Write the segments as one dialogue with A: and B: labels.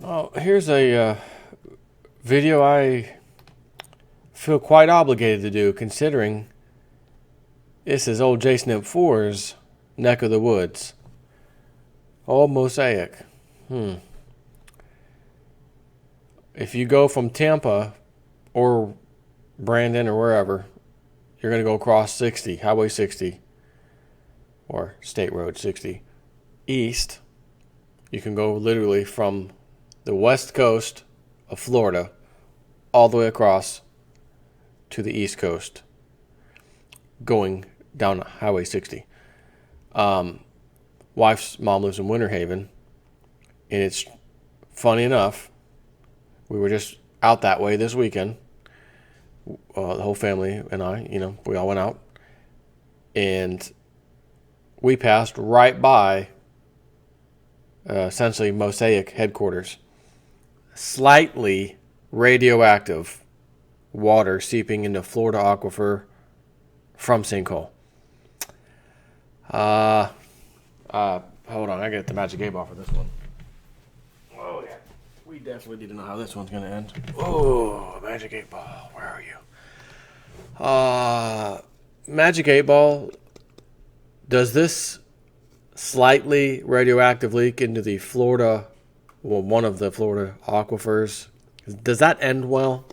A: Well, here's a video I feel quite obligated to do, considering this is old Jsnip4's neck of the woods. Old Mosaic. If you go from Tampa or Brandon or wherever, you're going to go across 60, Highway 60, or State Road 60, east. You can go literally from the west coast of Florida all the way across to the east coast, going down Highway 60. Wife's mom lives in Winter Haven, and it's funny enough, we were just out that way this weekend. The whole family and I, we all went out, and we passed right by essentially Mosaic headquarters. Slightly radioactive water seeping into Florida aquifer from sinkhole. Hold on, I got the magic 8 ball for this one. Oh yeah, we definitely need to know how this one's gonna end. Oh, magic 8 ball, where are you? Magic 8 ball. Does this slightly radioactive leak into the Florida, one of the Florida aquifers, does that end well?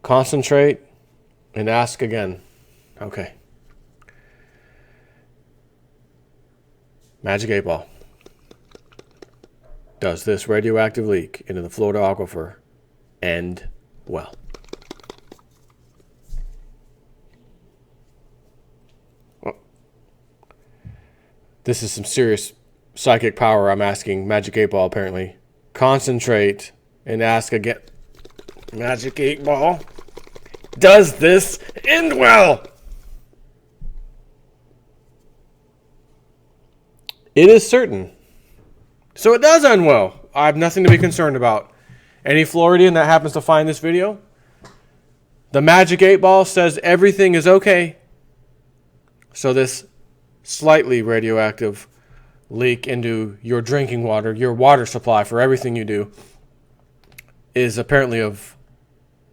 A: Concentrate and ask again. Okay. Magic 8 ball. Does this radioactive leak into the Florida aquifer end well? This is some serious psychic power I'm asking Magic 8 ball, apparently. Concentrate and ask again. Magic 8 ball. Does this end well? It is certain. So it does end well. I have nothing to be concerned about. Any Floridian that happens to find this video, the Magic 8 ball says everything is okay. So this slightly radioactive leak into your drinking water, your water supply for everything you do, is apparently of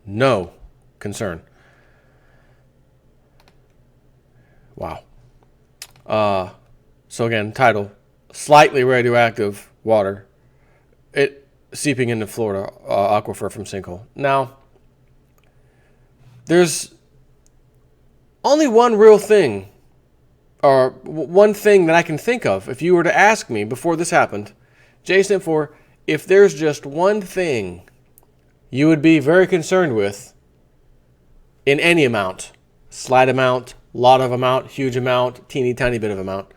A: no concern. Wow. So again, title, slightly radioactive water, it seeping into Florida aquifer from sinkhole. Now, there's only one real thing, or one thing that I can think of. If you were to ask me before this happened, Jsnip4, if there's just one thing you would be very concerned with in any amount, slight amount, lot of amount, huge amount, teeny tiny bit of amount,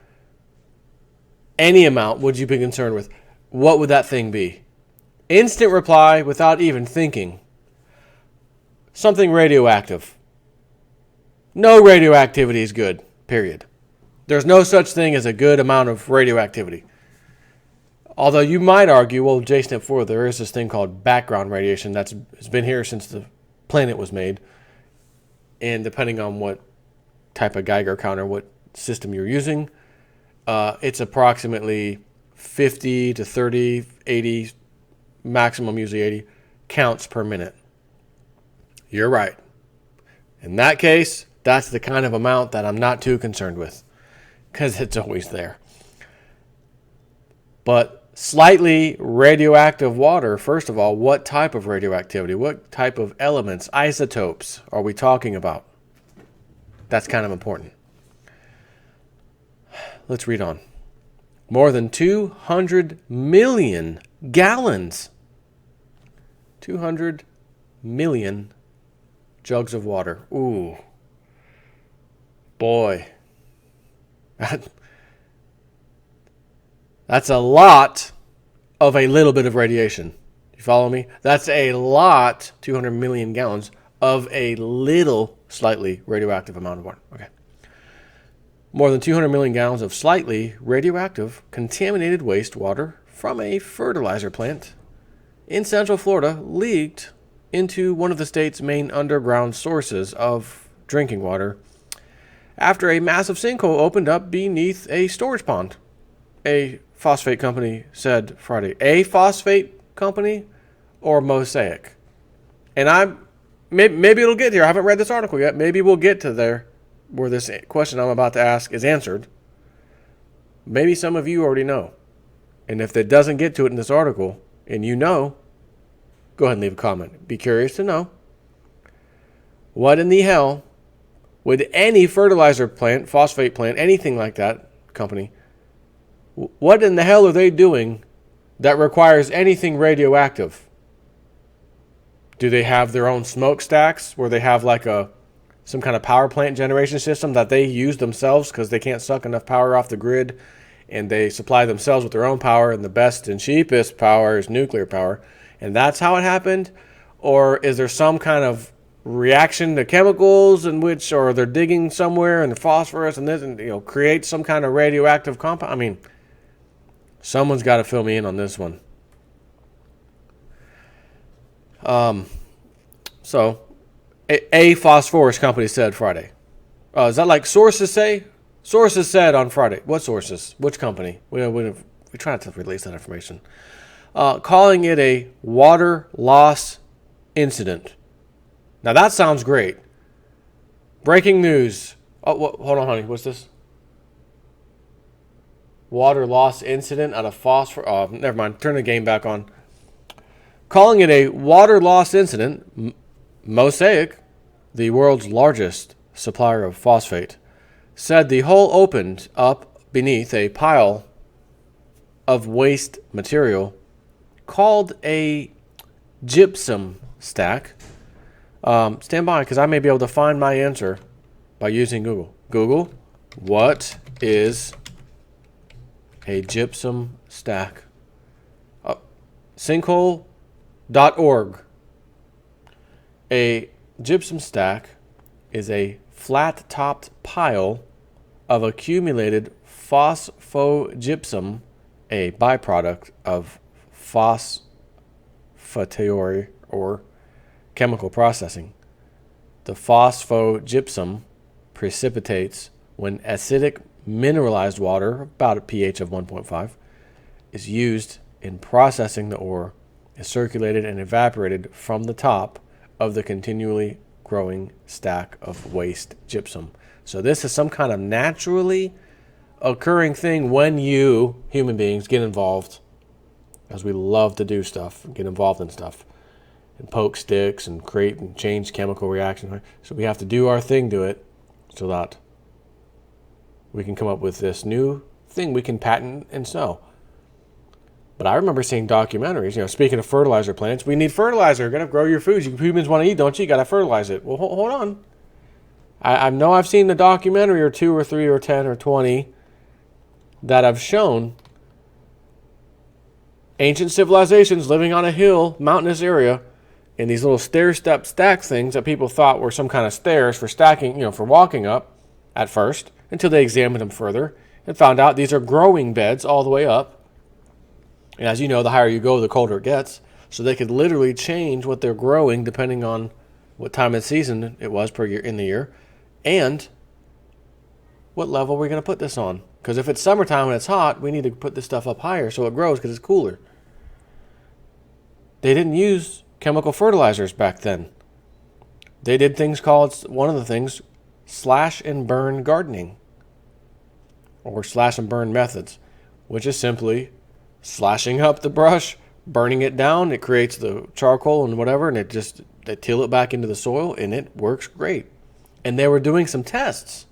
A: any amount would you be concerned with, what would that thing be? Instant reply without even thinking. Something radioactive. No radioactivity is good, period. There's no such thing as a good amount of radioactivity. Although you might argue, well, Jsnip4, there is this thing called background radiation that's been here since the planet was made. And depending on what type of Geiger counter, what system you're using, it's approximately 50 to 30, 80, maximum usually 80 counts per minute. You're right. In that case, that's the kind of amount that I'm not too concerned with, because it's always there. But slightly radioactive water, first of all, what type of radioactivity? What type of elements, isotopes are we talking about? That's kind of important. Let's read on. More than 200 million gallons. 200 million jugs of water. Ooh. Boy. That's a lot of a little bit of radiation. You follow me? That's a lot, 200 million gallons, of a little, slightly radioactive amount of water. Okay. More than 200 million gallons of slightly radioactive contaminated wastewater from a fertilizer plant in Central Florida leaked into one of the state's main underground sources of drinking water after a massive sinkhole opened up beneath a storage pond. a phosphate company said Friday? A phosphate company or Mosaic? And maybe it'll get here. I haven't read this article yet. Maybe we'll get to there where this question I'm about to ask is answered. Maybe some of you already know. And if it doesn't get to it in this article, and you know, go ahead and leave a comment. Be curious to know. What in the hell would any fertilizer plant, phosphate plant, anything like that company, what in the hell are they doing that requires anything radioactive? Do they have their own smokestacks where they have like some kind of power plant generation system that they use themselves because they can't suck enough power off the grid, and they supply themselves with their own power, and the best and cheapest power is nuclear power, and that's how it happened? Or is there some kind of reaction to chemicals in which, or they're digging somewhere and the phosphorus and this, and create some kind of radioactive compound? I mean, someone's got to fill me in on this one. So a phosphorus company said Friday. Is that like sources say? Sources said on Friday. What sources? Which company? We try not to release that information. Calling it a water loss incident. Now that sounds great. Breaking news. Oh, hold on, honey. What's this? Water loss incident out of phosphor. Oh, never mind. Turn the game back on. Calling it a water loss incident, Mosaic, the world's largest supplier of phosphate, said the hole opened up beneath a pile of waste material called a gypsum stack. Stand by, because I may be able to find my answer by using Google. Google, what is a gypsum stack? Sinkhole.org. A gypsum stack is a flat-topped pile of accumulated phosphogypsum, a byproduct of phosphatiory or chemical processing. The phosphogypsum precipitates when acidic mineralized water, about a pH of 1.5, is used in processing the ore, is circulated and evaporated from the top of the continually growing stack of waste gypsum. So this is some kind of naturally occurring thing when you, human beings, get involved, as we love to do stuff, get involved in stuff, and poke sticks and create and change chemical reactions. So we have to do our thing to it so that we can come up with this new thing we can patent and sell. But I remember seeing documentaries, speaking of fertilizer plants, we need fertilizer. You're going to grow your foods. Humans want to eat, don't you? You got to fertilize it. Well, hold on. I know I've seen the documentary or 2 or 3 or 10 or 20 that have shown ancient civilizations living on a hill, mountainous area, in these little stair-step stack things that people thought were some kind of stairs for stacking, for walking up at first, until they examined them further and found out these are growing beds all the way up. And as you know, the higher you go, the colder it gets. So they could literally change what they're growing depending on what time of season it was per year in the year, and what level we're going to put this on. Because if it's summertime and it's hot, we need to put this stuff up higher so it grows because it's cooler. They didn't use chemical fertilizers back then. They did things called, one of the things, slash and burn gardening, or slash and burn methods, which is simply slashing up the brush, burning it down. It creates the charcoal and whatever, and they till it back into the soil, and it works great. And they were doing some tests.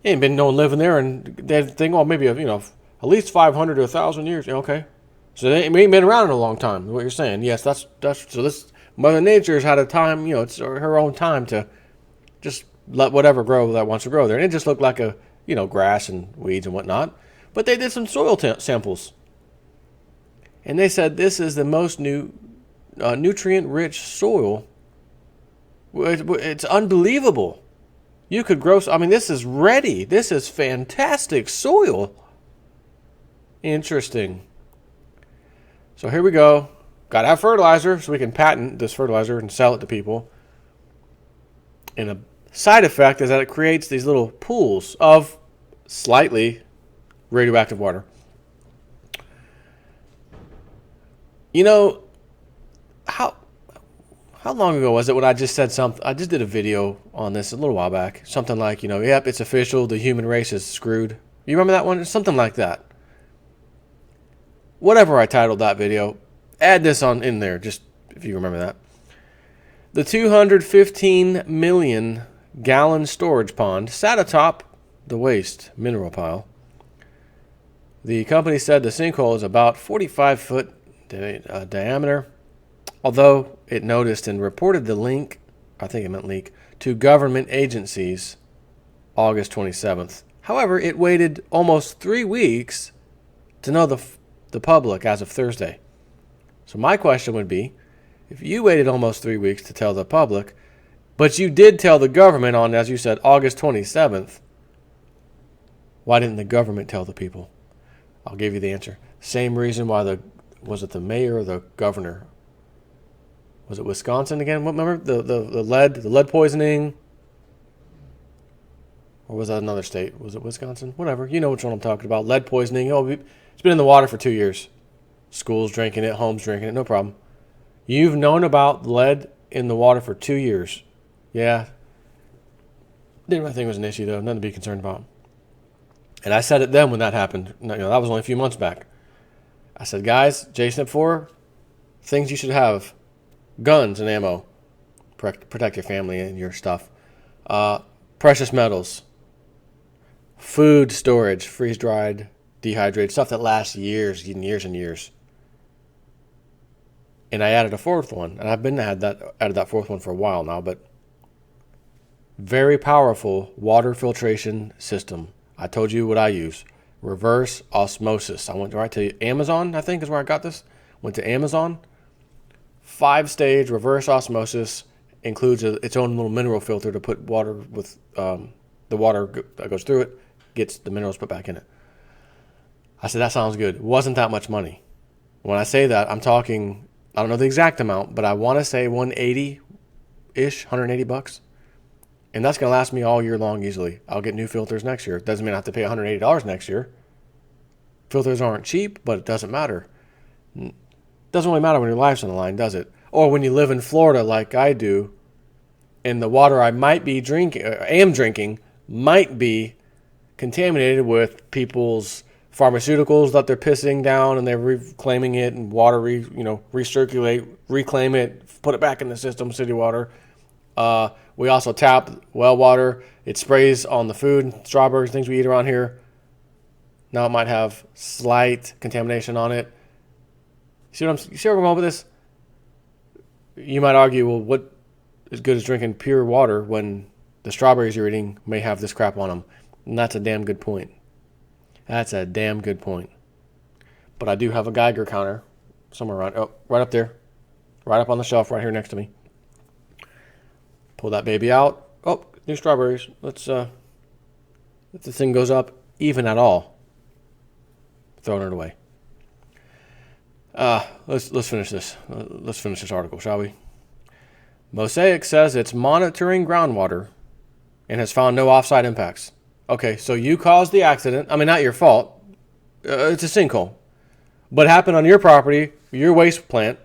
A: Ain't been no one living there, and they think, maybe at least 500 to 1,000 years. Okay, so they ain't been around in a long time. What you're saying? Yes, that's so. This Mother Nature's had a time. It's her own time to just let whatever grow that wants to grow there, and it just looked like a grass and weeds and whatnot. But they did some soil samples. And they said this is the most nutrient-rich soil. It's unbelievable. You could grow... this is ready. This is fantastic soil. Interesting. So here we go. Got to have fertilizer so we can patent this fertilizer and sell it to people. And a side effect is that it creates these little pools of slightly radioactive water. You know, how how long ago was it when I just said something? I just did a video on this a little while back. Something like, yep, it's official. The human race is screwed. You remember that one? Something like that. Whatever I titled that video, add this on in there, just if you remember that. The 215 million gallon storage pond sat atop the waste mineral pile. The company said the sinkhole is about 45-foot diameter, although it noticed and reported the link, I think it meant leak, to government agencies August 27th. However, it waited almost 3 weeks to know the public as of Thursday. So my question would be, if you waited almost 3 weeks to tell the public, but you did tell the government on, as you said, August 27th, why didn't the government tell the people? I'll give you the answer. Same reason why was it the mayor or the governor? Was it Wisconsin again? Remember the lead poisoning? Or was that another state? Was it Wisconsin? Whatever. You know which one I'm talking about. Lead poisoning. Oh, it's been in the water for 2 years. Schools drinking it, homes drinking it, no problem. You've known about lead in the water for 2 years. Yeah. Didn't really think it was an issue, though. Nothing to be concerned about. And I said it then when that happened. That was only a few months back. I said, guys, Jsnip4, things you should have. Guns and ammo. Protect your family and your stuff. Precious metals. Food storage. Freeze-dried, dehydrated. Stuff that lasts years and years and years. And I added a fourth one. And I've added that fourth one for a while now. But very powerful water filtration system. I told you what I use. Reverse osmosis. I went right to Amazon, I think is where I got this. Went to Amazon. 5-stage reverse osmosis. Includes its own little mineral filter to put water with the water that goes through it. Gets the minerals put back in it. I said, that sounds good. It wasn't that much money. When I say that, I'm talking, I don't know the exact amount, but I want to say $180-ish, $180. And that's going to last me all year long easily. I'll get new filters next year. Doesn't mean I have to pay $180 next year. Filters aren't cheap, but it doesn't matter. It doesn't really matter when your life's on the line, does it? Or when you live in Florida like I do, and the water I might be am drinking, might be contaminated with people's pharmaceuticals that they're pissing down and they're reclaiming it, and water, recirculate, reclaim it, put it back in the system, city water. We also tap well water. It sprays on the food, strawberries, things we eat around here. Now it might have slight contamination on it. See where we're going with this? You might argue, well, what is good as drinking pure water when the strawberries you're eating may have this crap on them? And that's a damn good point. That's a damn good point. But I do have a Geiger counter somewhere around, right up there. Right up on the shelf right here next to me. Pull that baby out. Oh, new strawberries. Let's, if the thing goes up even at all, throwing it away. Let's finish this. Let's finish this article, shall we? Mosaic says it's monitoring groundwater and has found no offsite impacts. Okay, so you caused the accident. I mean, not your fault. It's a sinkhole. But it happened on your property, your waste plant,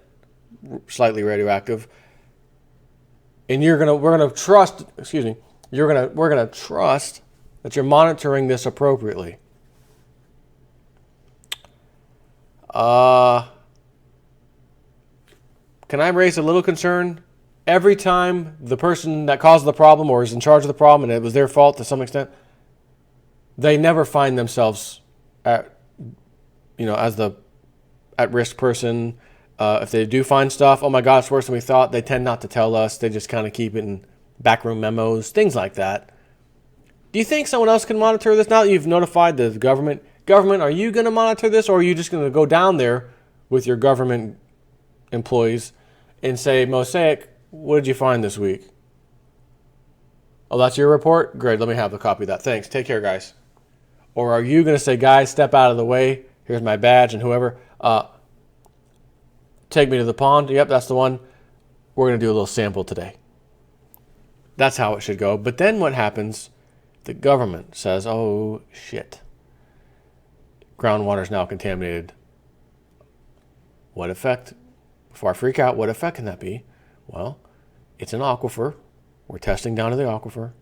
A: slightly radioactive. And we're gonna trust that you're monitoring this appropriately. Can I raise a little concern? Every time the person that caused the problem or is in charge of the problem and it was their fault to some extent, they never find themselves as the at-risk person. If they do find stuff, oh my God, it's worse than we thought, they tend not to tell us. They just kind of keep it in backroom memos, things like that. Do you think someone else can monitor this now that you've notified the government? Government, are you going to monitor this, or are you just going to go down there with your government employees and say, Mosaic, what did you find this week? Oh, that's your report? Great, let me have a copy of that. Thanks. Take care, guys. Or are you going to say, guys, step out of the way. Here's my badge and whoever. Take me to the pond. Yep, that's the one. We're going to do a little sample today. That's how it should go. But then what happens? The government says, oh, shit. Groundwater is now contaminated. What effect, before I freak out, what effect can that be? Well, it's an aquifer. We're testing down to the aquifer.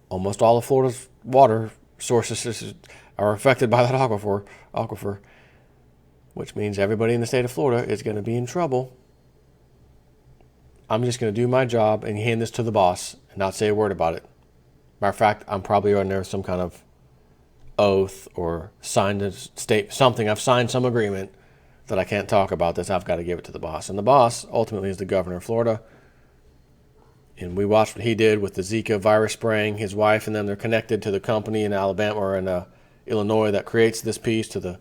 A: Almost all of Florida's water sources are affected by that aquifer, which means everybody in the state of Florida is going to be in trouble. I'm just going to do my job and hand this to the boss and not say a word about it. Matter of fact, I'm probably under some kind of oath or signed a something. I've signed some agreement that I can't talk about this. I've got to give it to the boss. And the boss ultimately is the governor of Florida. And we watched what he did with the Zika virus spraying. His wife and them, they're connected to the company in Alabama or in Illinois that creates this piece, to the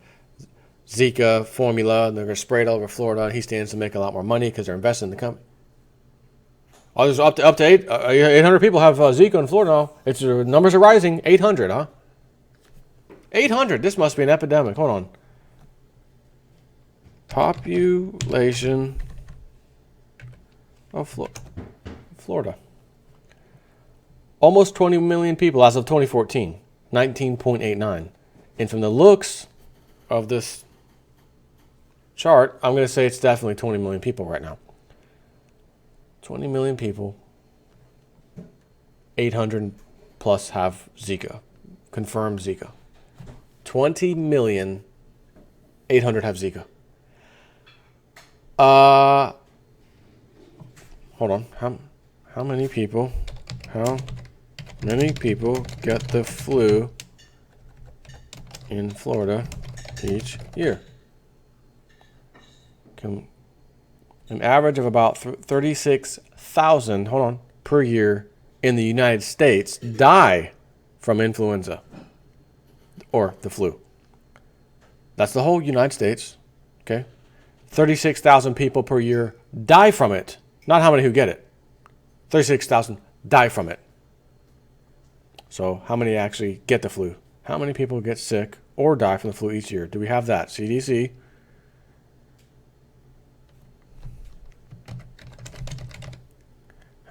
A: Zika formula. And they're going to spray it all over Florida. And he stands to make a lot more money because they're investing in the company. Oh, there's up to 800 people have Zika in Florida now. The numbers are rising. 800, huh? 800. This must be an epidemic. Hold on. Population of Florida. Almost 20 million people as of 2014. 19.89. And from the looks of this chart, I'm going to say it's definitely 20 million people right now. 20 million people. 800 plus have Zika. Confirmed Zika. 20 million. 800 have Zika. Hold on. How many people get the flu in Florida each year? An average of about 36,000, per year in the United States die from influenza or the flu. That's the whole United States, okay? 36,000 people per year die from it. Not how many who get it. 36,000 die from it. So how many actually get the flu? How many people get sick or die from the flu each year? Do we have that? CDC.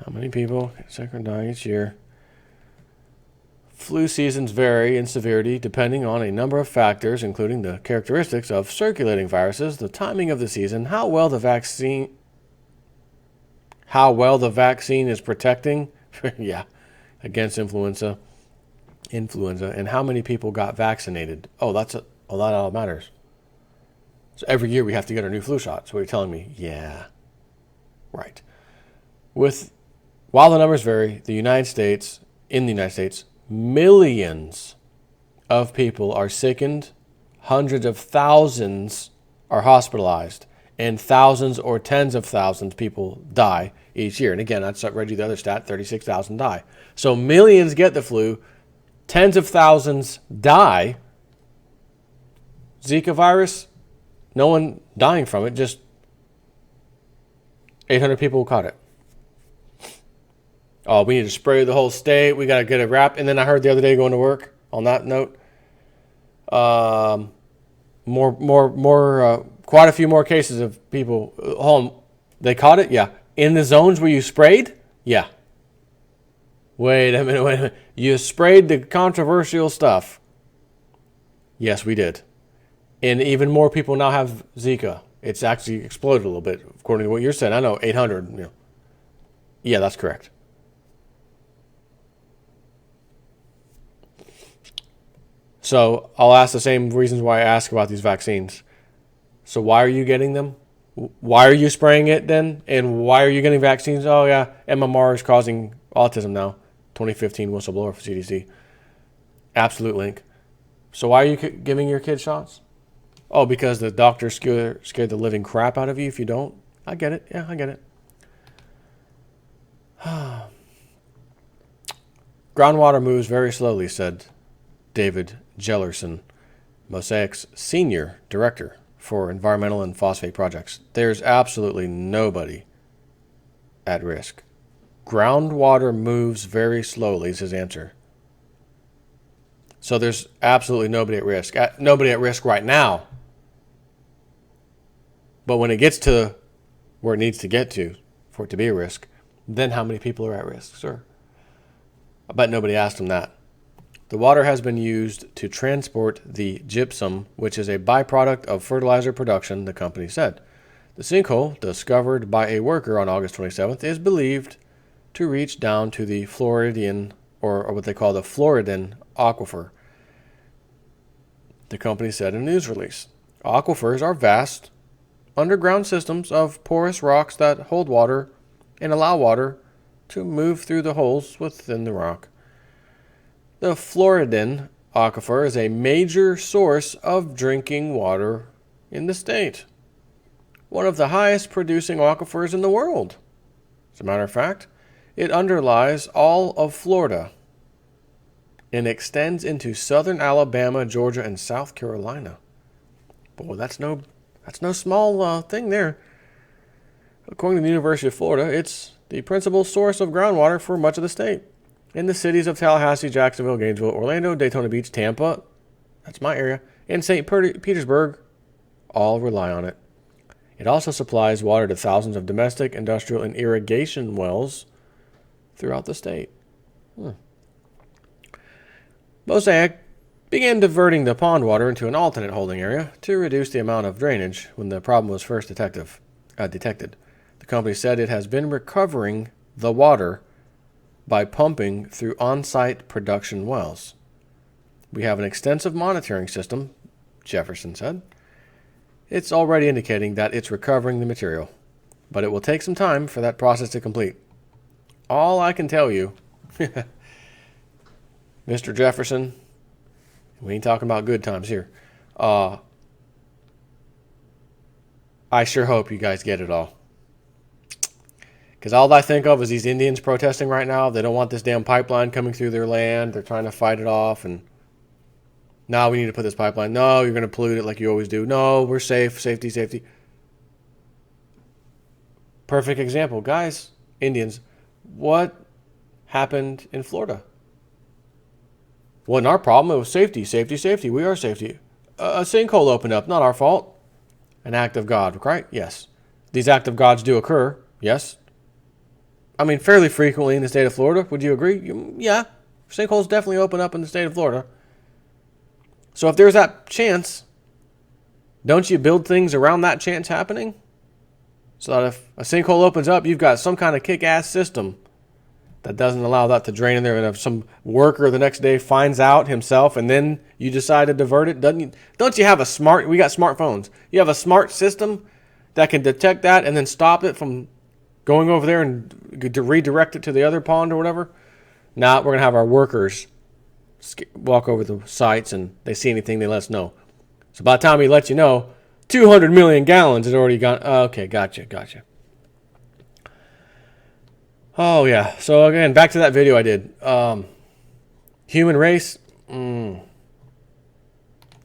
A: How many people get sick or die each year? Flu seasons vary in severity depending on a number of factors, including the characteristics of circulating viruses, the timing of the season, how well the vaccine is protecting against influenza, and how many people got vaccinated. That all matters. So every year we have to get our new flu shot. So what you're telling me? Yeah. Right. While the numbers vary, in the United States, millions of people are sickened, hundreds of thousands are hospitalized, and thousands or tens of thousands of people die each year. And again, I read you the other stat, 36,000 die. So millions get the flu, tens of thousands die. Zika virus, no one dying from it, just 800 people caught it. Oh, we need to spray the whole state. We got to get it wrapped. And then I heard the other day going to work, on that note, quite a few more cases of people home. They caught it? Yeah. In the zones where you sprayed? Yeah. Wait a minute. You sprayed the controversial stuff. Yes, we did. And even more people now have Zika. It's actually exploded a little bit, according to what you're saying. I know, 800. Yeah, that's correct. So I'll ask the same reasons why I ask about these vaccines. So why are you getting them? Why are you spraying it then? And why are you getting vaccines? Oh, yeah, MMR is causing autism now. 2015 whistleblower for CDC. Absolute link. So why are you giving your kids shots? Oh, because the doctor's scared the living crap out of you if you don't? I get it. Yeah, I get it. Groundwater moves very slowly, said David Jellerson, Mosaic's senior director for environmental and phosphate projects. There's absolutely nobody at risk. Groundwater moves very slowly is his answer. So there's absolutely nobody at risk. Nobody at risk right now. But when it gets to where it needs to get to for it to be a risk, then how many people are at risk, sir? I bet nobody asked him that. The water has been used to transport the gypsum, which is a byproduct of fertilizer production, the company said. The sinkhole, discovered by a worker on August 27th, is believed to reach down to the Floridian, or what they call the Floridan aquifer, the company said in a news release. Aquifers are vast, underground systems of porous rocks that hold water and allow water to move through the holes within the rock. The Floridan aquifer is a major source of drinking water in the state. One of the highest producing aquifers in the world. As a matter of fact, it underlies all of Florida and extends into southern Alabama, Georgia, and South Carolina. Boy, that's no small thing there. According to the University of Florida, it's the principal source of groundwater for much of the state. In the cities of Tallahassee, Jacksonville, Gainesville, Orlando, Daytona Beach, Tampa, that's my area, and St. Petersburg, all rely on it. It also supplies water to thousands of domestic, industrial, and irrigation wells throughout the state. Mosaic began diverting the pond water into an alternate holding area to reduce the amount of drainage when the problem was first detected. The company said it has been recovering the water by pumping through on-site production wells. We have an extensive monitoring system, Jefferson said. It's already indicating that it's recovering the material, but it will take some time for that process to complete. All I can tell you, Mr. Jefferson, we ain't talking about good times here. I sure hope you guys get it all. Because all I think of is these Indians protesting right now. They don't want this damn pipeline coming through their land. They're trying to fight it off. And now we need to put this pipeline. No, you're going to pollute it like you always do. No, we're safe. Safety. Perfect example. Guys, Indians, what happened in Florida? Wasn't our problem. It was safety. We are safety. A sinkhole opened up. Not our fault. An act of God, right? Yes. These acts of gods do occur. Yes. I mean, fairly frequently in the state of Florida. Would you agree? Yeah. Sinkholes definitely open up in the state of Florida. So if there's that chance, don't you build things around that chance happening? So that if a sinkhole opens up, you've got some kind of kick-ass system that doesn't allow that to drain in there. And if some worker the next day finds out himself and then you decide to divert it, don't you have we got smartphones. You have a smart system that can detect that and then stop it from going over there and to redirect it to the other pond or whatever. Now we're going to have our workers walk over the sites, and they see anything, they let us know. So by the time we let you know, 200 million gallons had already gone. Okay, gotcha. Oh, yeah. So again, back to that video I did. Human race.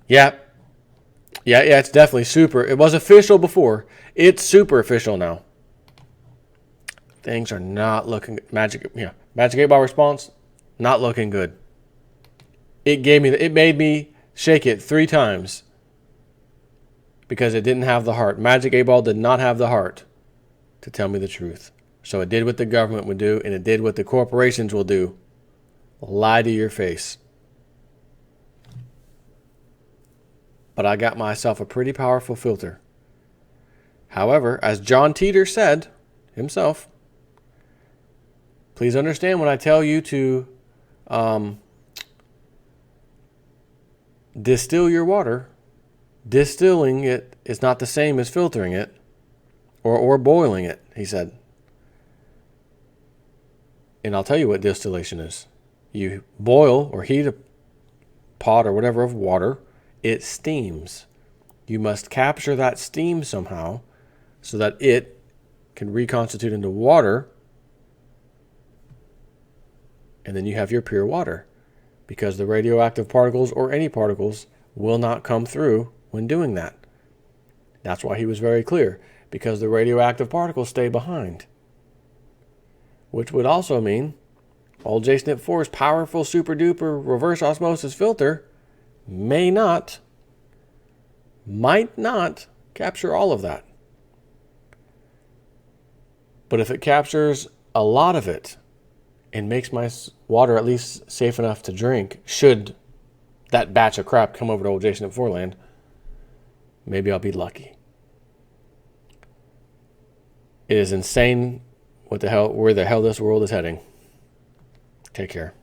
A: Yeah, it's definitely super. It was official before. It's super official now. Things are not looking Magic 8-Ball response, not looking good. It made me shake it 3 times because it didn't have the heart. Magic 8-Ball did not have the heart to tell me the truth. So it did what the government would do, and it did what the corporations will do. Lie to your face. But I got myself a pretty powerful filter. However, as John Teeter said himself, please understand when I tell you to distill your water, distilling it is not the same as filtering it or boiling it, he said. And I'll tell you what distillation is. You boil or heat a pot or whatever of water, it steams. You must capture that steam somehow so that it can reconstitute into water, and then you have your pure water, because the radioactive particles or any particles will not come through when doing that. That's why he was very clear, because the radioactive particles stay behind. Which would also mean old Jsnip4's powerful super duper reverse osmosis filter might not capture all of that. But if it captures a lot of it, and makes my water at least safe enough to drink, should that batch of crap come over to old Jsnip4 land, maybe I'll be lucky. It is insane where the hell this world is heading. Take care.